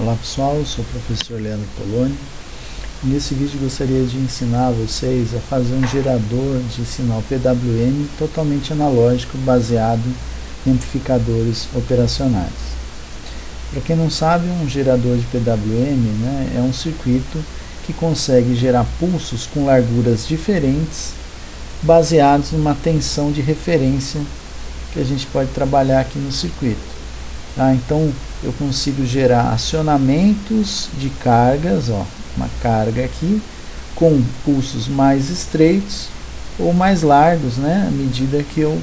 Olá pessoal, eu sou o professor Leandro Poloni. Nesse vídeo gostaria de ensinar vocês a fazer um gerador de sinal PWM totalmente analógico baseado em amplificadores operacionais. Para quem não sabe, um gerador de PWM, é um circuito que consegue gerar pulsos com larguras diferentes baseados numa tensão de referência que a gente pode trabalhar aqui no circuito. Então eu consigo gerar acionamentos de cargas, uma carga aqui, com pulsos mais estreitos ou mais largos, à medida que eu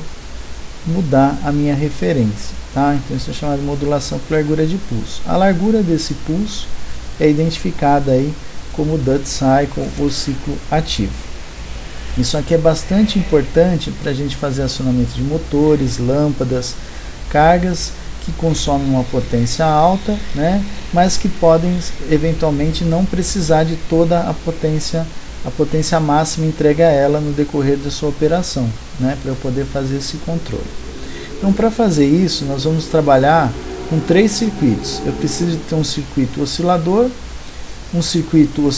mudar a minha referência. Então isso é chamado de modulação por largura de pulso. A largura desse pulso é identificada aí como duty cycle ou ciclo ativo. Isso aqui é bastante importante para a gente fazer acionamento de motores, lâmpadas, cargas que consomem uma potência alta, mas que podem eventualmente não precisar de toda a potência máxima entregue a ela no decorrer da sua operação, para eu poder fazer esse controle. Então, para fazer isso, nós vamos trabalhar com 3 circuitos. Eu preciso de ter um circuito oscilador, um circuito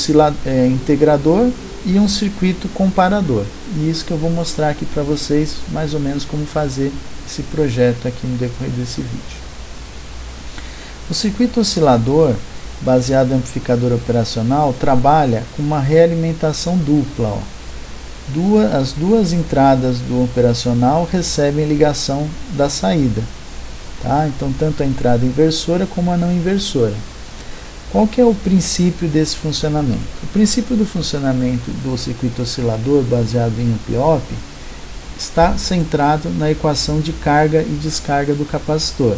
integrador e um circuito comparador. E isso que eu vou mostrar aqui para vocês, mais ou menos como fazer esse projeto aqui no decorrer desse vídeo. O circuito oscilador, baseado em amplificador operacional, trabalha com uma realimentação dupla. As duas entradas do operacional recebem ligação da saída. Então, tanto a entrada inversora como a não inversora. Qual que é o princípio desse funcionamento? O princípio do funcionamento do circuito oscilador, baseado em ampliop, está centrado na equação de carga e descarga do capacitor,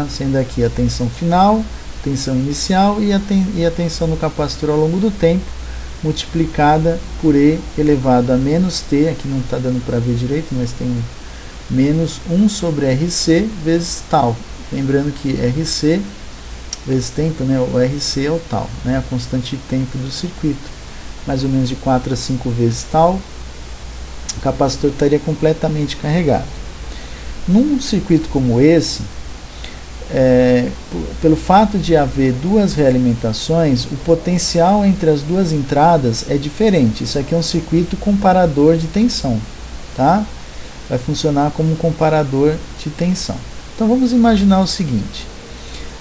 sendo aqui a tensão final, tensão inicial e a tensão no capacitor ao longo do tempo, multiplicada por E elevado a menos T, aqui não está dando para ver direito, mas tem menos 1 sobre RC vezes tal. Lembrando que RC vezes tempo, o RC é o tal, a constante de tempo do circuito, mais ou menos de 4 a 5 vezes tal. O capacitor estaria completamente carregado. Num circuito como esse, pelo fato de haver duas realimentações, o potencial entre as duas entradas é diferente. Isso aqui é um circuito comparador de tensão, vai funcionar como um comparador de tensão. Então vamos imaginar o seguinte: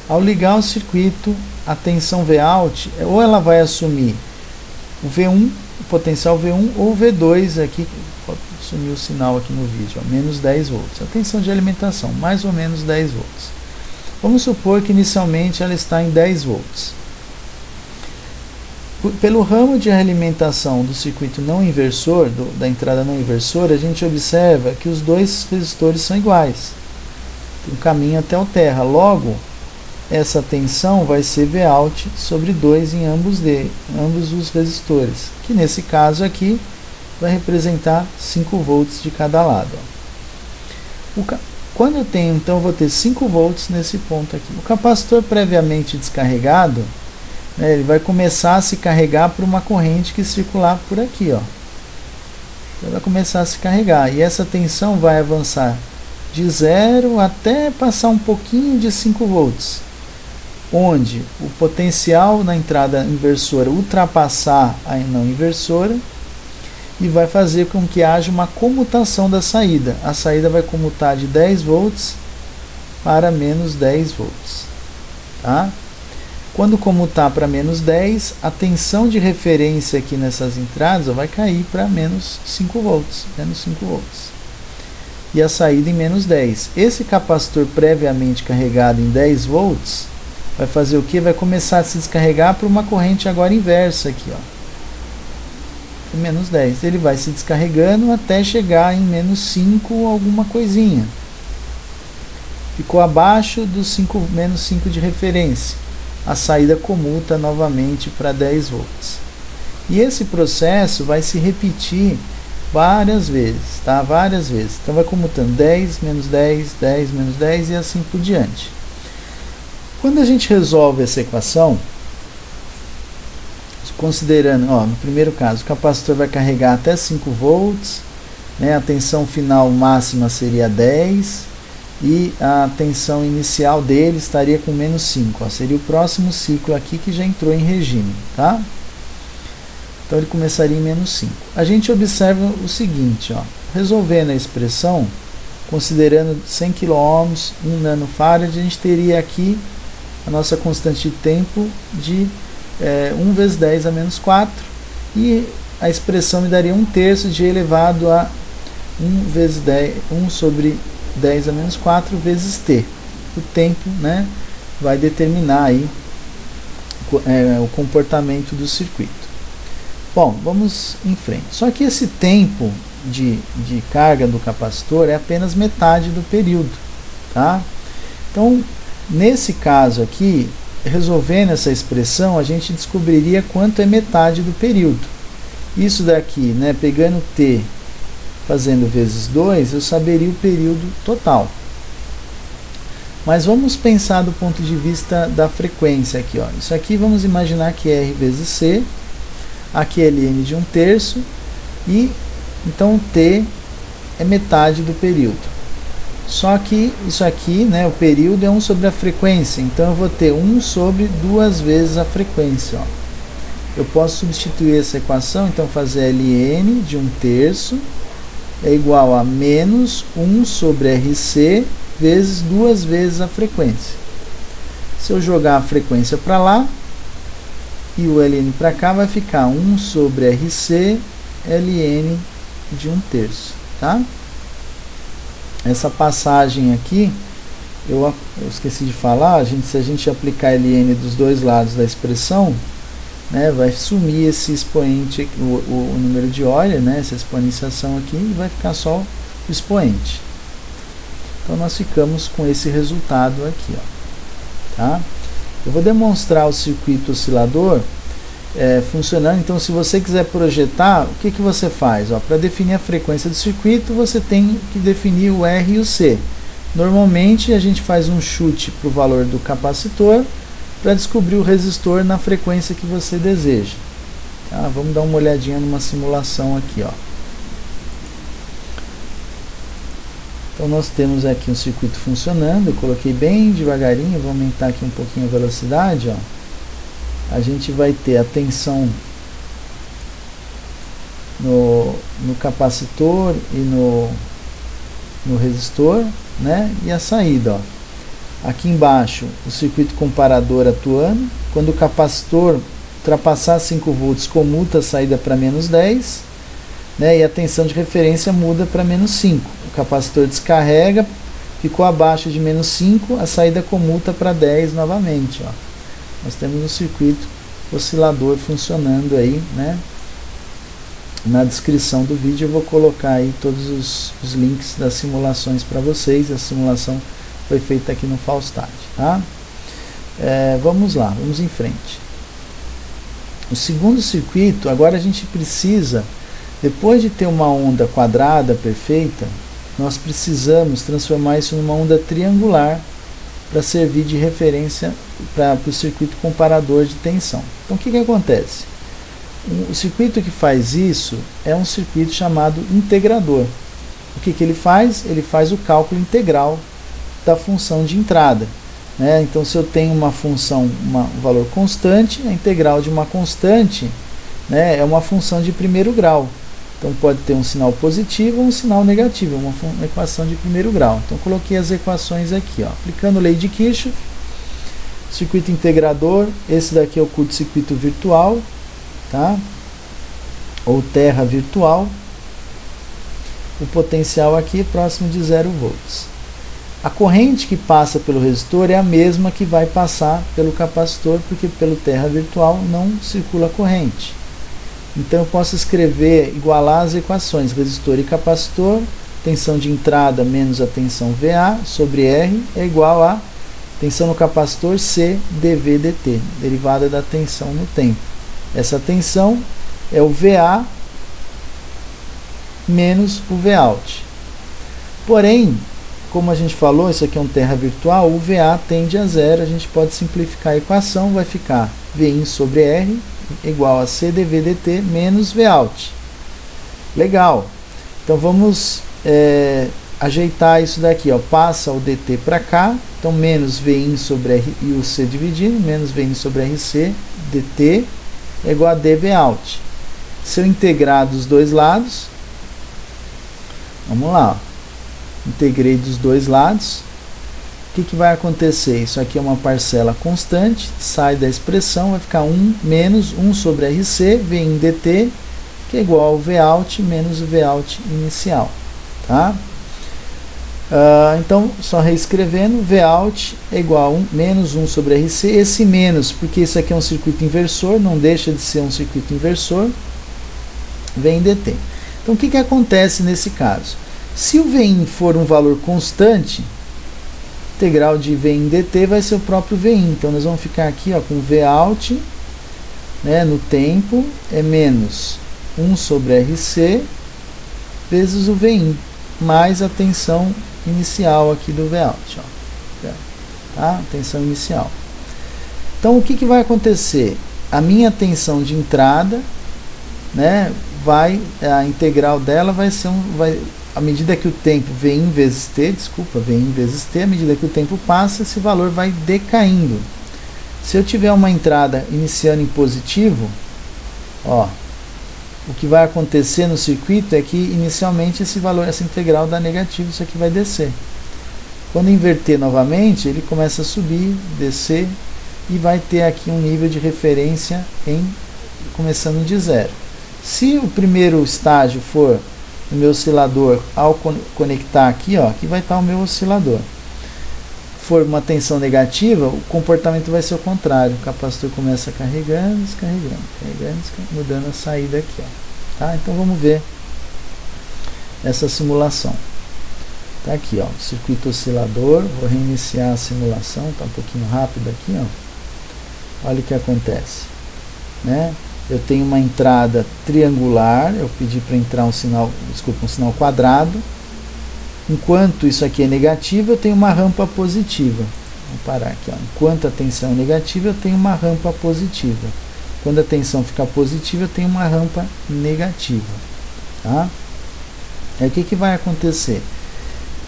ao ligar o circuito, a tensão Vout, ou ela vai assumir o V1, o potencial V1, ou o V2, aqui, sumiu o sinal aqui no vídeo, menos 10 volts. A tensão de alimentação, mais ou menos 10 volts. Vamos supor que inicialmente ela está em 10 volts. Pelo ramo de realimentação do circuito não inversor, da entrada não inversora, a gente observa que os dois resistores são iguais. Tem um caminho até o terra. Logo, essa tensão vai ser Vout sobre 2 em ambos os resistores, que nesse caso aqui vai representar 5 volts de cada lado. Quando eu tenho, então, vou ter 5 volts nesse ponto aqui. O capacitor previamente descarregado, ele vai começar a se carregar por uma corrente que circular por aqui. Ele vai começar a se carregar, e essa tensão vai avançar de 0 até passar um pouquinho de 5 volts, onde o potencial na entrada inversora ultrapassar a não inversora e vai fazer com que haja uma comutação da saída. A saída vai comutar de 10 volts para menos 10 volts. Quando comutar para menos 10, a tensão de referência aqui nessas entradas vai cair para menos 5 volts. E a saída em menos 10. Esse capacitor previamente carregado em 10 volts vai fazer o que? Vai começar a se descarregar por uma corrente agora inversa aqui, menos 10. Ele vai se descarregando até chegar em menos 5 alguma coisinha. Ficou abaixo dos menos 5 de referência. A saída comuta novamente para 10 volts. E esse processo vai se repetir várias vezes, Várias vezes. Então vai comutando 10, menos 10, 10, menos 10 e assim por diante. Quando a gente resolve essa equação, considerando, no primeiro caso, o capacitor vai carregar até 5 volts, a tensão final máxima seria 10, e a tensão inicial dele estaria com menos 5. Ó, seria o próximo ciclo aqui que já entrou em regime. Tá? Então ele começaria em menos 5. A gente observa o seguinte, ó, resolvendo a expressão, considerando 100 kΩ, 1 nanofarad, a gente teria aqui a nossa constante de tempo de 1 vezes 10 a menos 4, e a expressão me daria 1/3 de elevado a 1 sobre 10 a menos 4 vezes t. O tempo, né, vai determinar aí o comportamento do circuito. Bom, vamos em frente. Só que esse tempo de carga do capacitor é apenas metade do período. Tá? Então, nesse caso aqui, resolvendo essa expressão, a gente descobriria quanto é metade do período. Isso daqui, né, pegando t, fazendo vezes 2, eu saberia o período total. Mas vamos pensar do ponto de vista da frequência aqui. Ó. Isso aqui vamos imaginar que é R vezes C, aqui é ln de 1/3, e então t é metade do período. Só que isso aqui, né, o período é 1 sobre a frequência, então eu vou ter 1 sobre 2 vezes a frequência. Ó. Eu posso substituir essa equação, então fazer ln de 1/3 é igual a menos 1 sobre Rc vezes 2 vezes a frequência. Se eu jogar a frequência para lá e o ln para cá, vai ficar 1 sobre Rc ln de 1/3. Tá? Essa passagem aqui, eu esqueci de falar, se a gente aplicar ln dos dois lados da expressão, né, vai sumir esse expoente, o número de Euler, né, essa exponenciação aqui, e vai ficar só o expoente. Então nós ficamos com esse resultado aqui. Ó, tá? Eu vou demonstrar o circuito oscilador funcionando. Então, se você quiser projetar, o que você faz? Para definir a frequência do circuito, você tem que definir o R e o C. Normalmente a gente faz um chute para o valor do capacitor para descobrir o resistor na frequência que você deseja. Tá? Vamos dar uma olhadinha numa simulação aqui. Ó. Então nós temos aqui um circuito funcionando. Eu coloquei bem devagarinho, vou aumentar aqui um pouquinho a velocidade. Ó. A gente vai ter a tensão no capacitor e no resistor, né? E a saída, ó. Aqui embaixo o circuito comparador atuando. Quando o capacitor ultrapassar 5 volts, comuta a saída para menos 10, né? E a tensão de referência muda para menos 5. O capacitor descarrega, ficou abaixo de menos 5, a saída comuta para 10 novamente. Ó. Nós temos um circuito oscilador funcionando aí, né? Na descrição do vídeo eu vou colocar aí todos os links das simulações para vocês. A simulação foi feita aqui no Falstad, tá? Vamos lá, vamos em frente. O segundo circuito, agora a gente precisa, depois de ter uma onda quadrada perfeita, nós precisamos transformar isso numa onda triangular para servir de referência para o circuito comparador de tensão. Então o que acontece? O circuito que faz isso é um circuito chamado integrador. O que ele faz? Ele faz o cálculo integral da função de entrada. Né? Então se eu tenho uma função, um valor constante, a integral de uma constante, né, é uma função de primeiro grau. Então pode ter um sinal positivo ou um sinal negativo, uma equação de primeiro grau. Então coloquei as equações aqui, ó. Aplicando a lei de Kirchhoff, circuito integrador, esse daqui é o curto-circuito virtual, tá? Ou terra virtual. O potencial aqui é próximo de 0 volts. A corrente que passa pelo resistor é a mesma que vai passar pelo capacitor, porque pelo terra virtual não circula corrente. Então eu posso escrever, igualar as equações, resistor e capacitor, tensão de entrada menos a tensão VA sobre R é igual a tensão no capacitor C dV dt, derivada da tensão no tempo. Essa tensão é o VA menos o Vout. Porém, como a gente falou, isso aqui é um terra virtual, o VA tende a zero, a gente pode simplificar a equação, vai ficar Vin sobre R igual a C dV dt menos Vout. Legal. Então vamos ajeitar isso daqui, ó, passa o dt para cá, então menos Vin sobre R e o C dividindo, menos Vin sobre RC, dt é igual a dVout. Se eu integrar dos dois lados, vamos lá, ó, integrei dos dois lados, o que vai acontecer? Isso aqui é uma parcela constante, sai da expressão, vai ficar 1 menos 1 sobre RC, Vin dt, que é igual ao Vout menos o Vout inicial, tá? Então, só reescrevendo, Vout é igual a menos 1 sobre RC, esse menos, porque isso aqui é um circuito inversor, não deixa de ser um circuito inversor, Vin dt. Então, o que acontece nesse caso? Se o Vin for um valor constante, integral de Vin dt vai ser o próprio Vin. Então, nós vamos ficar aqui ó, com Vout, né, no tempo, é menos 1 sobre RC vezes o Vin, mais a tensão inicial aqui do Vout. Ó. Tá? Tensão inicial. Então, o que vai acontecer? A minha tensão de entrada, né, a integral dela vai ser à medida que o tempo Vin vezes t, à medida que o tempo passa, esse valor vai decaindo. Se eu tiver uma entrada iniciando em positivo, ó, o que vai acontecer no circuito é que inicialmente esse valor, essa integral dá negativo, isso aqui vai descer. Quando inverter novamente, ele começa a subir, descer e vai ter aqui um nível de referência começando de zero. Se o primeiro estágio for o meu oscilador, ao conectar aqui, ó, aqui vai estar o meu oscilador, for uma tensão negativa, o comportamento vai ser o contrário. O capacitor começa carregando, descarregando, mudando a saída aqui, ó. Tá? Então vamos ver essa simulação. Tá aqui, ó, circuito oscilador. Vou reiniciar a simulação, tá um pouquinho rápido aqui, ó. Olha o que acontece, né? Eu tenho uma entrada triangular, eu pedi para entrar um sinal quadrado. Enquanto isso aqui é negativo, eu tenho uma rampa positiva. Vou parar aqui, ó. Enquanto a tensão é negativa, eu tenho uma rampa positiva. Quando a tensão ficar positiva, eu tenho uma rampa negativa. Tá? Aí o que vai acontecer?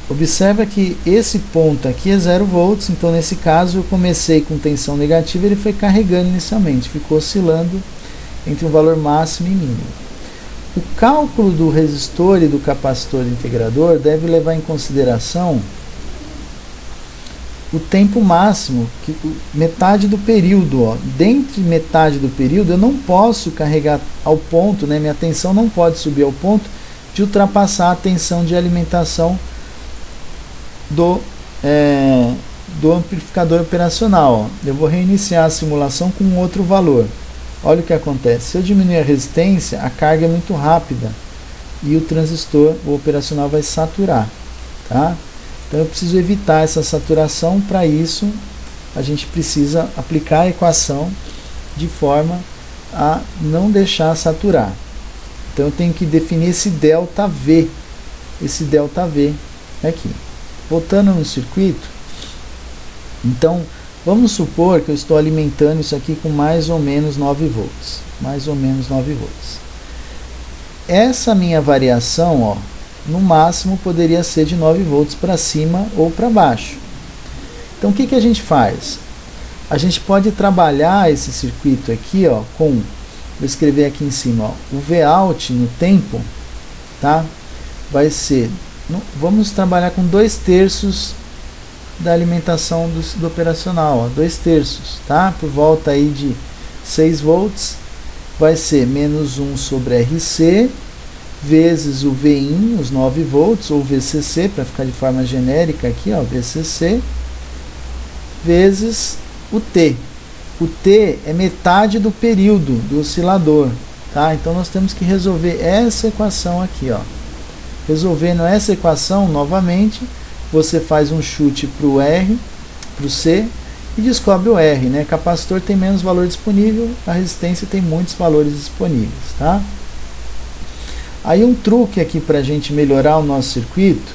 Observa que esse ponto aqui é 0 volts, então nesse caso eu comecei com tensão negativa, ele foi carregando inicialmente, ficou oscilando entre um valor máximo e mínimo. O cálculo do resistor e do capacitor integrador deve levar em consideração o tempo máximo, metade do período. Ó. Dentro de metade do período eu não posso carregar ao ponto, né, minha tensão não pode subir ao ponto de ultrapassar a tensão de alimentação do amplificador operacional. Ó. Eu vou reiniciar a simulação com um outro valor. Olha o que acontece. Se eu diminuir a resistência, a carga é muito rápida e o transistor, o operacional, vai saturar. Tá? Então eu preciso evitar essa saturação. Para isso, a gente precisa aplicar a equação de forma a não deixar saturar. Então eu tenho que definir esse ΔV. Esse ΔV aqui. Voltando no circuito, então vamos supor que eu estou alimentando isso aqui com mais ou menos 9 volts. Mais ou menos 9 volts. Essa minha variação, ó, no máximo poderia ser de 9 volts para cima ou para baixo. Então o que a gente faz? A gente pode trabalhar esse circuito aqui, ó, com, vou escrever aqui em cima, ó, o Vout no tempo, tá? Vai ser, vamos trabalhar com 2/3 da alimentação do operacional, 2/3, tá? Por volta aí de 6 volts, vai ser menos 1 sobre RC, vezes o Vin, os 9 volts, ou VCC, para ficar de forma genérica aqui, ó, VCC, vezes o T. O T é metade do período do oscilador, tá? Então nós temos que resolver essa equação aqui, ó. Resolvendo essa equação, novamente, você faz um chute para o R, para o C, e descobre o R, né? Capacitor tem menos valor disponível, a resistência tem muitos valores disponíveis, tá? Aí um truque aqui para a gente melhorar o nosso circuito,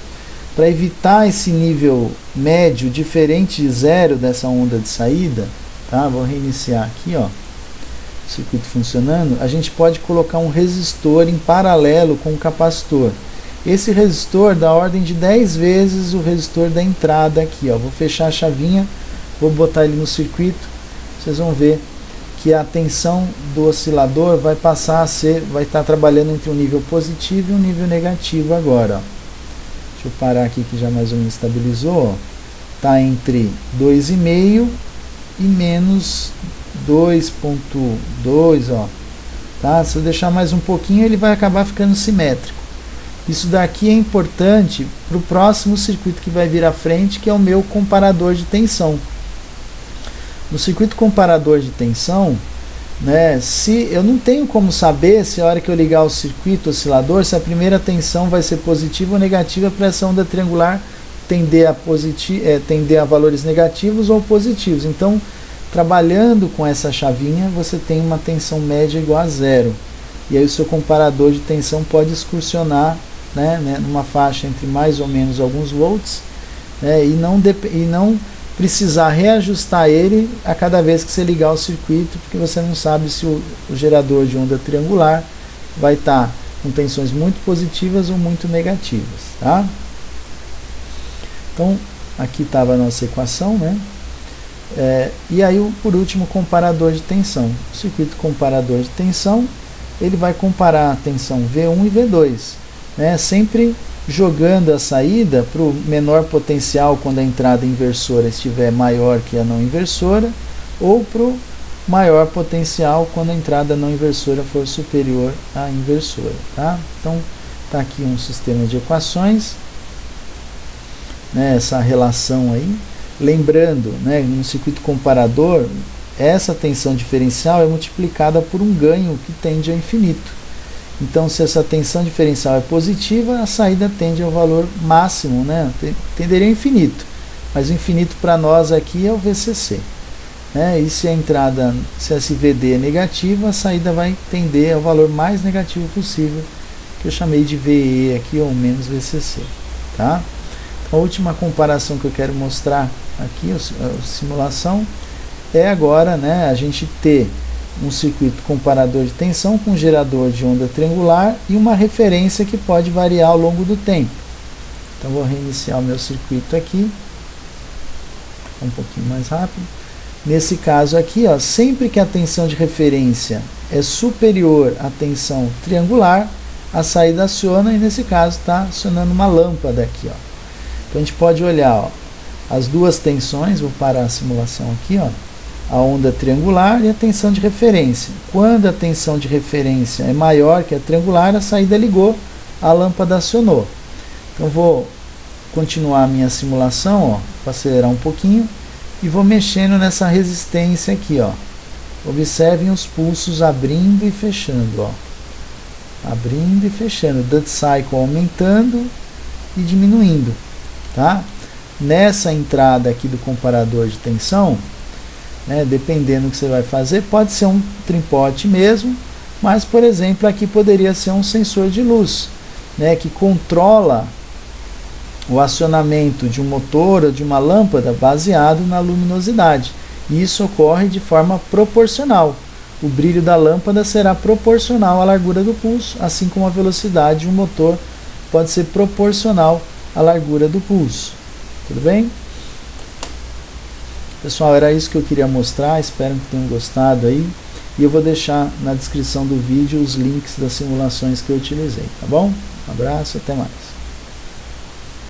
para evitar esse nível médio diferente de zero dessa onda de saída, tá? Vou reiniciar aqui, ó, o circuito funcionando. A gente pode colocar um resistor em paralelo com o capacitor. esse resistor da ordem de 10 vezes o resistor da entrada aqui, ó. Vou fechar a chavinha, vou botar ele no circuito, vocês vão ver que a tensão do oscilador vai passar a ser, vai estar trabalhando entre um nível positivo e um nível negativo agora, ó. Deixa eu parar aqui que já mais ou menos estabilizou, ó. Tá entre 2,5 e menos 2,2, ó. Tá? Se eu deixar mais um pouquinho, ele vai acabar ficando simétrico. Isso daqui é importante para o próximo circuito que vai vir à frente, que é o meu comparador de tensão. No circuito comparador de tensão, né, se eu não tenho como saber se a hora que eu ligar o circuito oscilador, se a primeira tensão vai ser positiva ou negativa para essa onda triangular tender a valores negativos ou positivos. Então, trabalhando com essa chavinha, você tem uma tensão média igual a 0. E aí o seu comparador de tensão pode excursionar, né, numa faixa entre mais ou menos alguns volts, né, e não precisar reajustar ele a cada vez que você ligar o circuito, porque você não sabe se o gerador de onda triangular vai estar com tensões muito positivas ou muito negativas. Tá? Então, aqui estava a nossa equação, né? E aí, por último, o comparador de tensão. O circuito comparador de tensão, ele vai comparar a tensão V1 e V2, né? Sempre jogando a saída para o menor potencial quando a entrada inversora estiver maior que a não inversora, ou para o maior potencial quando a entrada não inversora for superior à inversora. Tá? Então, está aqui um sistema de equações, né, essa relação aí. Lembrando, né, no circuito comparador, essa tensão diferencial é multiplicada por um ganho que tende ao infinito. Então, se essa tensão diferencial é positiva, a saída tende ao valor máximo, né, tenderia ao infinito. Mas o infinito para nós aqui é o VCC. Né, e se a entrada, se esse VD é negativa, a saída vai tender ao valor mais negativo possível, que eu chamei de VE aqui, ou menos VCC. Tá? A última comparação que eu quero mostrar aqui, a simulação, é agora, né, a gente ter um circuito comparador de tensão com gerador de onda triangular e uma referência que pode variar ao longo do tempo. Então, vou reiniciar o meu circuito aqui, um pouquinho mais rápido. Nesse caso aqui, ó, sempre que a tensão de referência é superior à tensão triangular, a saída aciona, e nesse caso está acionando uma lâmpada aqui, ó. Então, a gente pode olhar, ó, as duas tensões, vou parar a simulação aqui, ó, a onda triangular e a tensão de referência. Quando a tensão de referência é maior que a triangular, a saída ligou, a lâmpada acionou. Então, vou continuar a minha simulação, ó, para acelerar um pouquinho, e vou mexendo nessa resistência aqui, ó. Observem os pulsos abrindo e fechando, ó. Abrindo e fechando, o duty cycle aumentando e diminuindo. Tá? Nessa entrada aqui do comparador de tensão, né, dependendo do que você vai fazer, pode ser um trimpote mesmo, mas, por exemplo, aqui poderia ser um sensor de luz, né, que controla o acionamento de um motor ou de uma lâmpada baseado na luminosidade. E isso ocorre de forma proporcional. O brilho da lâmpada será proporcional à largura do pulso, assim como a velocidade de um motor pode ser proporcional à largura do pulso. Tudo bem? Pessoal, era isso que eu queria mostrar, espero que tenham gostado aí. E eu vou deixar na descrição do vídeo os links das simulações que eu utilizei, tá bom? Um abraço, até mais.